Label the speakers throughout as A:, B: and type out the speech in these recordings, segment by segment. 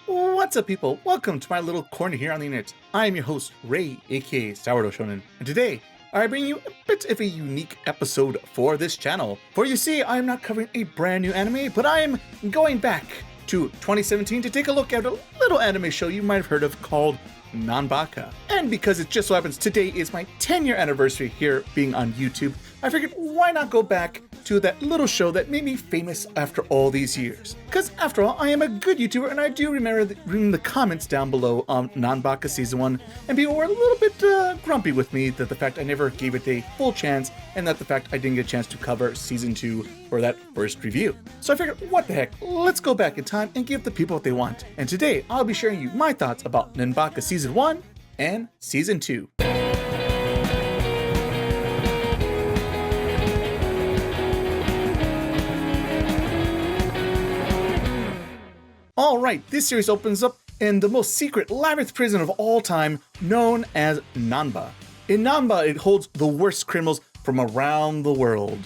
A: What's up, people? Welcome to my little corner here on the internet. I am your host, Ray, aka Sourdough Shonen, and today I bring you a bit of a unique episode for this channel. For you see, I am not covering a brand new anime, but I am going back to 2017 to take a look at a little anime show you might have heard of called Nanbaka. And because it just so happens today is my 10-year anniversary here being on YouTube, I figured why not go back to that little show that made me famous after all these years. Because after all, I am a good YouTuber, and I do remember reading the comments down below on Nanbaka Season 1, and people were a little bit grumpy with me that the fact I never gave it a full chance, and that the fact I didn't get a chance to cover Season 2 for that first review. So I figured, what the heck, let's go back in time and give the people what they want. And today, I'll be sharing you my thoughts about Nanbaka Season 1 and Season 2. Alright, this series opens up in the most secret labyrinth prison of all time, known as Nanba. In Nanba, it holds the worst criminals from around the world.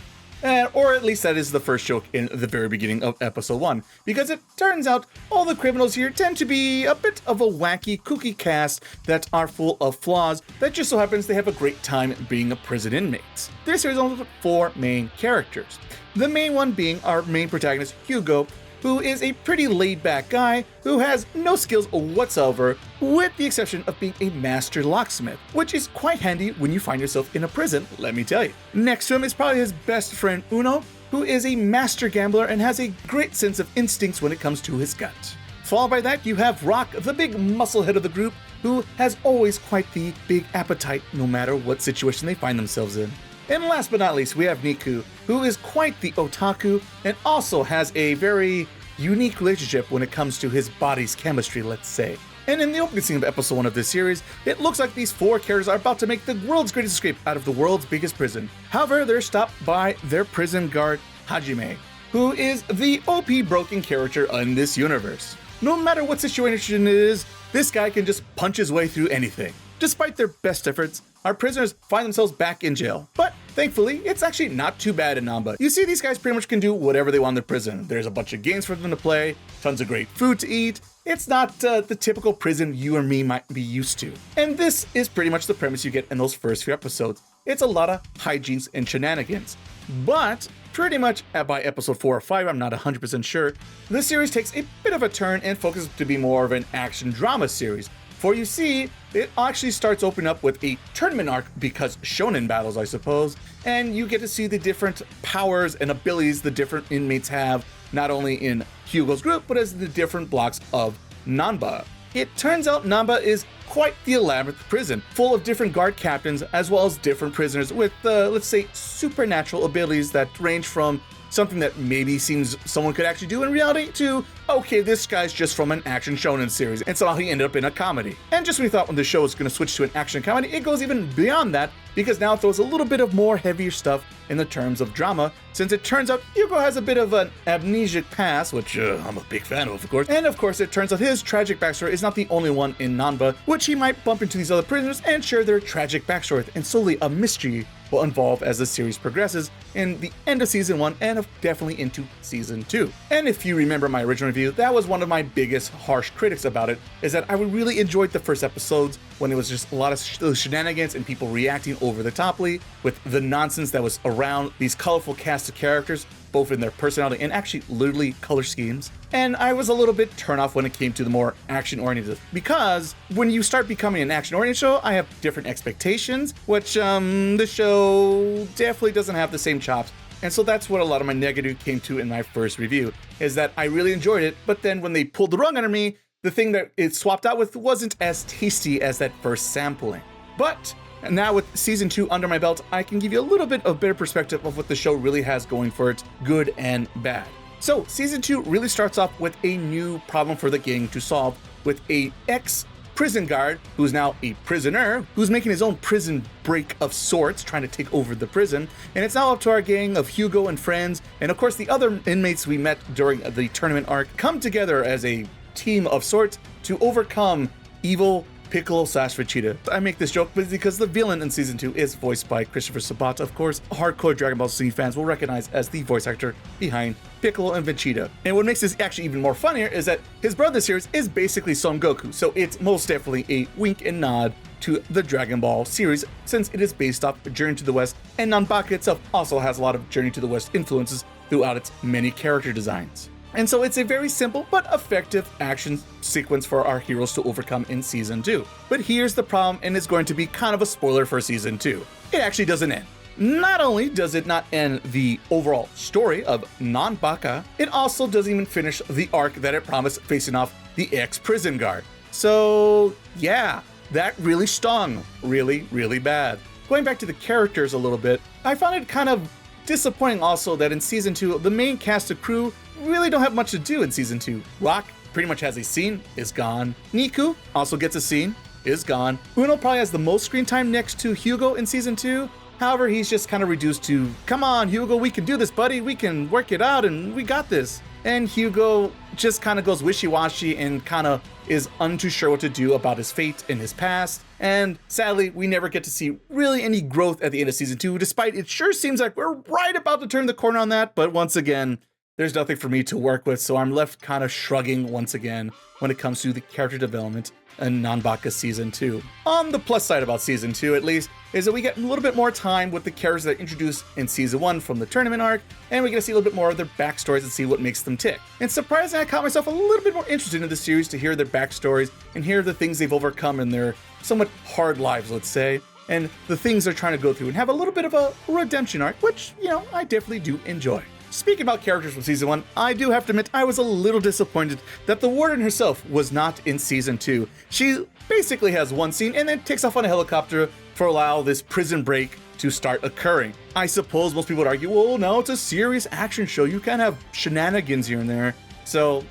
A: Or at least that is the first joke in the very beginning of episode 1, because it turns out all the criminals here tend to be a bit of a wacky, kooky cast that are full of flaws that just so happens they have a great time being prison inmates. This series only has 4 main characters. The main one being our main protagonist, Hugo, who is a pretty laid-back guy who has no skills whatsoever, with the exception of being a master locksmith, which is quite handy when you find yourself in a prison, let me tell you. Next to him is probably his best friend Uno, who is a master gambler and has a great sense of instincts when it comes to his gut. Followed by that, you have Rock, the big muscle head of the group, who has always quite the big appetite no matter what situation they find themselves in. And last but not least, we have Niku, who is quite the otaku and also has a very unique relationship when it comes to his body's chemistry, let's say. And in the opening scene of episode 1 of this series, it looks like these 4 characters are about to make the world's greatest escape out of the world's biggest prison. However, they're stopped by their prison guard, Hajime, who is the OP broken character in this universe. No matter what situation it is, this guy can just punch his way through anything. Despite their best efforts, our prisoners find themselves back in jail. But thankfully, it's actually not too bad in Nanba. You see, these guys pretty much can do whatever they want in their prison. There's a bunch of games for them to play, tons of great food to eat. It's not the typical prison you or me might be used to. And this is pretty much the premise you get in those first few episodes. It's a lot of hijinks and shenanigans. But pretty much by episode 4 or 5, I'm not 100% sure, this series takes a bit of a turn and focuses to be more of an action drama series. For you see, it actually starts opening up with a tournament arc because Shonen battles, I suppose, and you get to see the different powers and abilities the different inmates have, not only in Hugo's group, but as the different blocks of Nanba. It turns out Nanba is quite the elaborate prison, full of different guard captains as well as different prisoners with, let's say, supernatural abilities that range from something that maybe seems someone could actually do in reality to, okay, this guy's just from an action shonen series, and somehow he ended up in a comedy. And just when we thought when the show was going to switch to an action comedy, it goes even beyond that, because now it throws a little bit of more heavier stuff in the terms of drama, since it turns out Hugo has a bit of an amnesic past, which I'm a big fan of course. And of course, it turns out his tragic backstory is not the only one in Nanba, which he might bump into these other prisoners and share their tragic backstory, and slowly a mystery will involve as the series progresses in the end of Season 1 and definitely into Season 2. And if you remember my original review, that was one of my biggest harsh critics about it, is that I really enjoyed the first episodes when it was just a lot of shenanigans and people reacting over the toply with the nonsense that was around these colorful cast of characters, both in their personality and actually literally color schemes. And I was a little bit turned off when it came to the more action-oriented, because when you start becoming an action-oriented show, I have different expectations, which the show definitely doesn't have the same chops. And so that's what a lot of my negative came to in my first review, is that I really enjoyed it, but then when they pulled the rug under me, the thing that it swapped out with wasn't as tasty as that first sampling. But now with Season 2 under my belt, I can give you a little bit of better perspective of what the show really has going for it, good and bad. So Season 2 really starts off with a new problem for the gang to solve, with a ex-prison guard who's now a prisoner, who's making his own prison break of sorts, trying to take over the prison. And it's now up to our gang of Hugo and friends, and of course the other inmates we met during the tournament arc, come together as a team of sorts to overcome evil Piccolo / Vegeta. I make this joke because the villain in Season 2 is voiced by Christopher Sabat. Of course, hardcore Dragon Ball Z fans will recognize as the voice actor behind Piccolo and Vegeta. And what makes this actually even more funnier is that his brother series is basically Son Goku, so it's most definitely a wink and nod to the Dragon Ball series, since it is based off Journey to the West, and Nanbaka itself also has a lot of Journey to the West influences throughout its many character designs. And so it's a very simple but effective action sequence for our heroes to overcome in Season 2. But here's the problem, and it's going to be kind of a spoiler for Season 2. It actually doesn't end. Not only does it not end the overall story of Nanbaka, it also doesn't even finish the arc that it promised facing off the ex-prison guard. So yeah, that really stung really, really bad. Going back to the characters a little bit, I found it kind of disappointing also that in Season 2, the main cast of crew really don't have much to do in Season 2. Rock pretty much has a scene, is gone. Niku also gets a scene, is gone. Uno probably has the most screen time next to Hugo in Season 2. However, he's just kind of reduced to, come on, Hugo, we can do this, buddy. We can work it out and we got this. And Hugo just kind of goes wishy-washy and kind of is untoo sure what to do about his fate in his past. And sadly, we never get to see really any growth at the end of Season 2, despite it sure seems like we're right about to turn the corner on that. But once again, there's nothing for me to work with, so I'm left kind of shrugging once again when it comes to the character development in Nanbaka Season 2. On the plus side about Season 2, at least, is that we get a little bit more time with the characters that are introduced in Season 1 from the tournament arc, and we get to see a little bit more of their backstories and see what makes them tick. And surprisingly, I caught myself a little bit more interested in the series to hear their backstories and hear the things they've overcome in their somewhat hard lives, let's say, and the things they're trying to go through and have a little bit of a redemption arc, which, you know, I definitely do enjoy. Speaking about characters from Season 1, I do have to admit I was a little disappointed that the Warden herself was not in Season 2. She basically has one scene and then takes off on a helicopter for allow this prison break to start occurring. I suppose most people would argue, well, no, it's a serious action show. You can't have shenanigans here and there. So,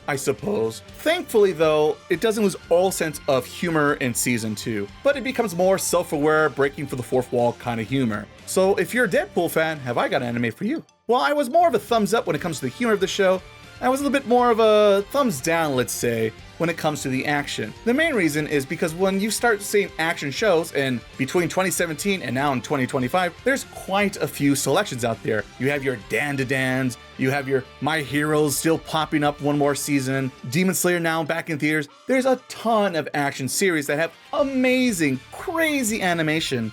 A: I suppose. Thankfully, though, it doesn't lose all sense of humor in Season 2, but it becomes more self-aware, breaking for the fourth wall kind of humor. So if you're a Deadpool fan, have I got an anime for you? While I was more of a thumbs up when it comes to the humor of the show, I was a little bit more of a thumbs down, let's say, when it comes to the action. The main reason is because when you start seeing action shows, and between 2017 and now in 2025, there's quite a few selections out there. You have your Dan-to-Dans, you have your My Heroes still popping up one more season, Demon Slayer now back in theaters. There's a ton of action series that have amazing, crazy animation.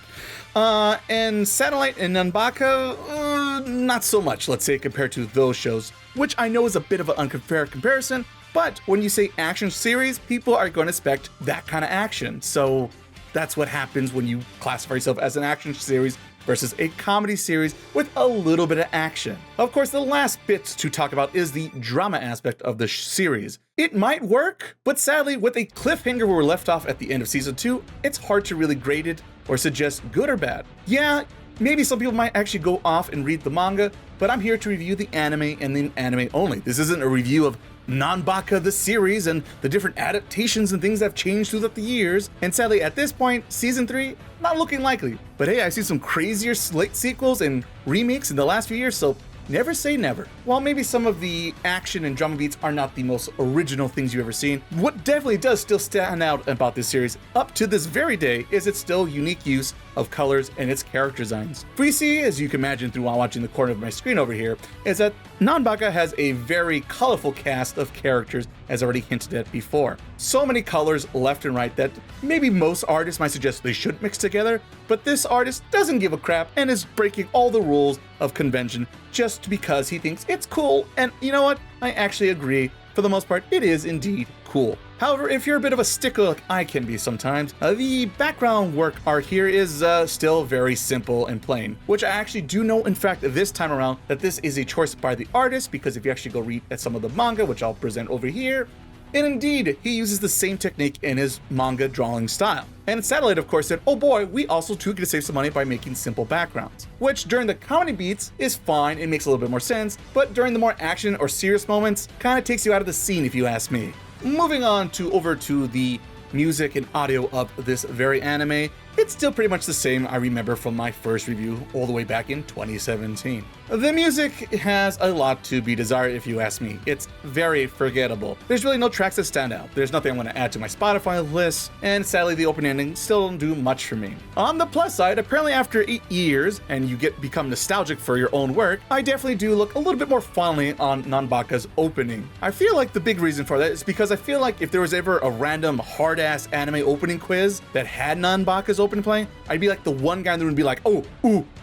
A: And Satellite and Nanbaka, not so much, let's say, compared to those shows, which I know is a bit of an unfair comparison, but when you say action series, people are going to expect that kind of action. So that's what happens when you classify yourself as an action series versus a comedy series with a little bit of action. Of course, the last bit to talk about is the drama aspect of the series. It might work, but sadly, with a cliffhanger where we're left off at the end of Season 2, it's hard to really grade it or suggest good or bad. Yeah, maybe some people might actually go off and read the manga, but I'm here to review the anime and the anime only. This isn't a review of Nanbaka the series and the different adaptations and things that have changed throughout the years. And sadly, at this point, Season 3, not looking likely. But hey, I've seen some crazier slate sequels and remakes in the last few years, so never say never. While maybe some of the action and drama beats are not the most original things you've ever seen, what definitely does still stand out about this series up to this very day is its still unique use of colors and its character designs. What you see, as you can imagine through while watching the corner of my screen over here, is that Nanbaka has a very colorful cast of characters, as already hinted at before. So many colors left and right that maybe most artists might suggest they should mix together, but this artist doesn't give a crap and is breaking all the rules of convention just because he thinks it's cool. And you know what? I actually agree. For the most part, it is indeed cool. However, if you're a bit of a stickler like I can be sometimes, the background work art here is still very simple and plain, which I actually do know, in fact, this time around, that this is a choice by the artist, because if you actually go read at some of the manga, which I'll present over here, and indeed, he uses the same technique in his manga drawing style. And Satellite, of course, said, oh boy, we also too get to save some money by making simple backgrounds. Which, during the comedy beats, is fine, it makes a little bit more sense, but during the more action or serious moments, kind of takes you out of the scene if you ask me. Moving on over to the music and audio of this very anime, it's still pretty much the same I remember from my first review all the way back in 2017. The music has a lot to be desired if you ask me. It's very forgettable. There's really no tracks that stand out. There's nothing I'm going to add to my Spotify list, and sadly the opening ending still don't do much for me. On the plus side, apparently after 8 years, and you become nostalgic for your own work, I definitely do look a little bit more fondly on Nanbaka's opening. I feel like the big reason for that is because I feel like if there was ever a random hard-ass anime opening quiz that had Nanbaka's opening playing, I'd be like the one guy in the room and be like, oh,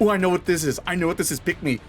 A: I know what this is. I know what this is. Pick me.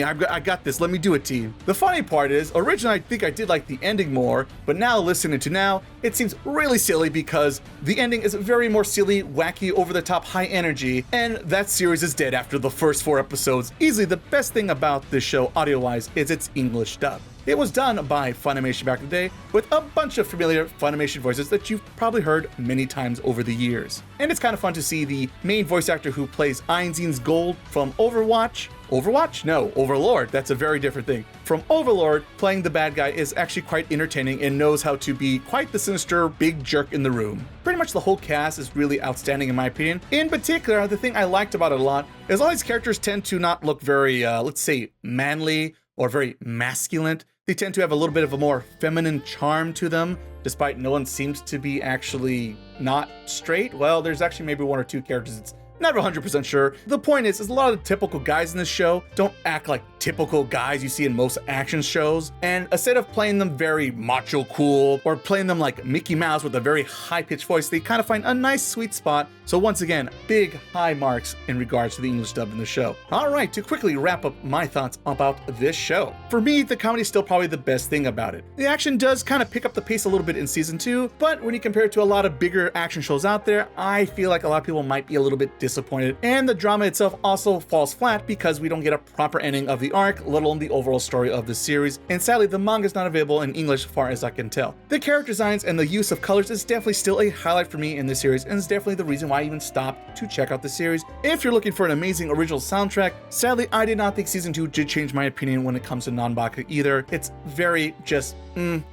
A: I got this. Let me do it, team. The funny part is, originally I think I did like the ending more, but now listening to now, it seems really silly because the ending is very more silly, wacky, over-the-top, high energy, and that series is dead after the first 4 episodes. Easily the best thing about this show, audio-wise, is its English dub. It was done by Funimation back in the day with a bunch of familiar Funimation voices that you've probably heard many times over the years. And it's kind of fun to see the main voice actor who plays Einstein's Gold from Overwatch. Overwatch? No, Overlord. That's a very different thing. From Overlord, playing the bad guy is actually quite entertaining and knows how to be quite the sinister big jerk in the room. Pretty much the whole cast is really outstanding in my opinion. In particular, the thing I liked about it a lot is all these characters tend to not look very, let's say, manly or very masculine. They tend to have a little bit of a more feminine charm to them, despite no one seems to be actually not straight. Well, there's actually maybe 1 or 2 characters it's not 100% sure. The point is a lot of the typical guys in this show don't act like typical guys you see in most action shows. And instead of playing them very macho cool or playing them like Mickey Mouse with a very high-pitched voice, they kind of find a nice sweet spot. So once again, big high marks in regards to the English dub in the show. All right, to quickly wrap up my thoughts about this show. For me, the comedy is still probably the best thing about it. The action does kind of pick up the pace a little bit in season 2, but when you compare it to a lot of bigger action shows out there, I feel like a lot of people might be a little bit disappointed, and the drama itself also falls flat because we don't get a proper ending of the arc, let alone the overall story of the series, and sadly the manga is not available in English as far as I can tell. The character designs and the use of colors is definitely still a highlight for me in this series, and is definitely the reason why I even stopped to check out the series. If you're looking for an amazing original soundtrack, sadly I did not think season 2 did change my opinion when it comes to Nanbaka either. It's very just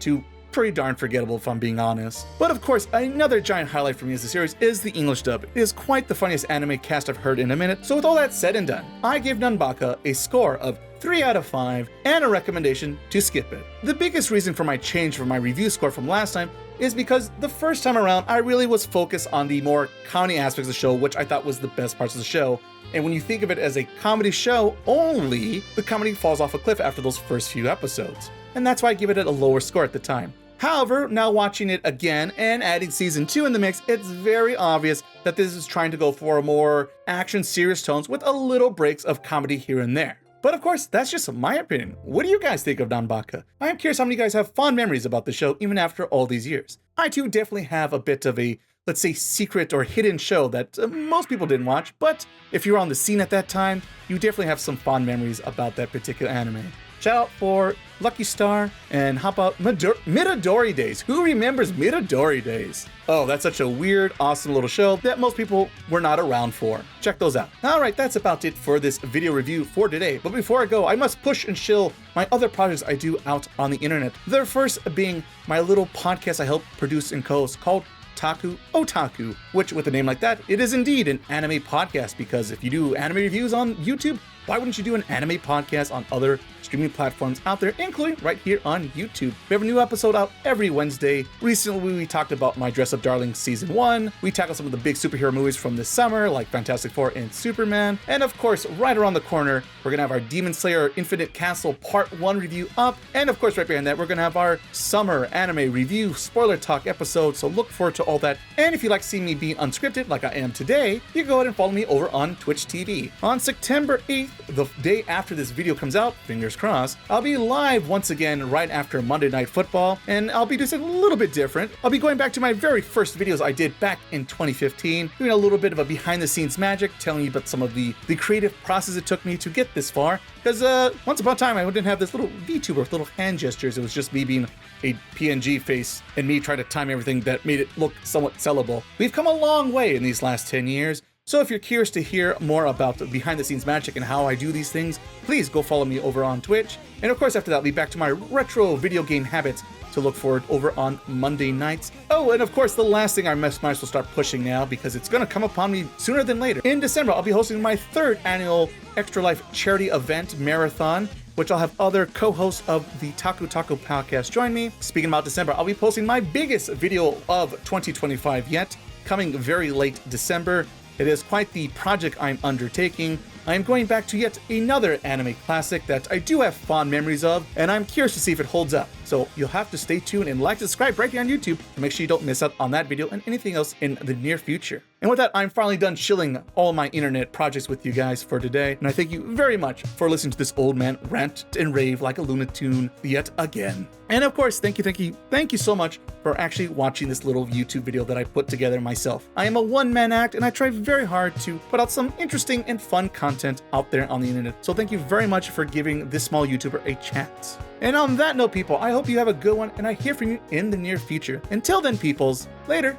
A: too pretty darn forgettable if I'm being honest. But of course, another giant highlight for me as a series is the English dub. It is quite the funniest anime cast I've heard in a minute, so with all that said and done, I give Nanbaka a score of 3 out of 5 and a recommendation to skip it. The biggest reason for my change from my review score from last time is because the first time around I really was focused on the more comedy aspects of the show, which I thought was the best parts of the show. And when you think of it as a comedy show only, the comedy falls off a cliff after those first few episodes. And that's why I give it a lower score at the time. However, now watching it again and adding season 2 in the mix, it's very obvious that this is trying to go for a more action serious tones with a little breaks of comedy here and there. But of course, that's just my opinion. What do you guys think of Nanbaka? I am curious how many of you guys have fond memories about the show even after all these years. I too definitely have a bit of a, let's say, secret or hidden show that most people didn't watch, but if you were on the scene at that time, you definitely have some fond memories about that particular anime. Shout out for Lucky Star, and how about Midori Days? Who remembers Midori Days? Oh, that's such a weird, awesome little show that most people were not around for. Check those out. Alright, that's about it for this video review for today. But before I go, I must push and shill my other projects I do out on the internet. The first being my little podcast I help produce and co-host called Otaku, which with a name like that, it is indeed an anime podcast, because if you do anime reviews on YouTube, why wouldn't you do an anime podcast on other streaming platforms out there, including right here on YouTube? We have a new episode out every Wednesday. Recently, we talked about My Dress Up Darling Season 1. We tackled some of the big superhero movies from this summer, like Fantastic Four and Superman. And of course, right around the corner, we're gonna have our Demon Slayer Infinite Castle Part 1 review up. And of course, right behind that, we're gonna have our summer anime review spoiler talk episode, so look forward to all that. And if you like seeing me be unscripted like I am today, you can go ahead and follow me over on Twitch TV. On September 8th, the day after this video comes out, fingers crossed, I'll be live once again right after Monday Night Football, and I'll be doing something a little bit different. I'll be going back to my very first videos I did back in 2015, doing a little bit of a behind-the-scenes magic, telling you about some of the creative process it took me to get this far. Because once upon a time, I didn't have this little VTuber with little hand gestures. It was just me being a PNG face and me trying to time everything that made it look somewhat sellable. We've come a long way in these last 10 years. So if you're curious to hear more about the behind the scenes magic and how I do these things, please go follow me over on Twitch. And of course, after that, I'll be back to my retro video game habits to look forward over on Monday nights. Oh, and of course, the last thing I might as well start pushing now, because it's going to come upon me sooner than later. In December, I'll be hosting my 3rd annual Extra Life charity event marathon, which I'll have other co-hosts of the Taku podcast join me. Speaking about December, I'll be posting my biggest video of 2025 yet, coming very late December. It is quite the project I'm undertaking. I am going back to yet another anime classic that I do have fond memories of, and I'm curious to see if it holds up. So you'll have to stay tuned and like and subscribe right here on YouTube to make sure you don't miss out on that video and anything else in the near future. And with that, I'm finally done shilling all my internet projects with you guys for today, and I thank you very much for listening to this old man rant and rave like a lunatoon yet again. And of course, thank you so much for actually watching this little YouTube video that I put together myself. I am a one-man act, and I try very hard to put out some interesting and fun content out there on the internet. So thank you very much for giving this small YouTuber a chance. And on that note, people, I hope you have a good one, and I hear from you in the near future. Until then, peoples, later.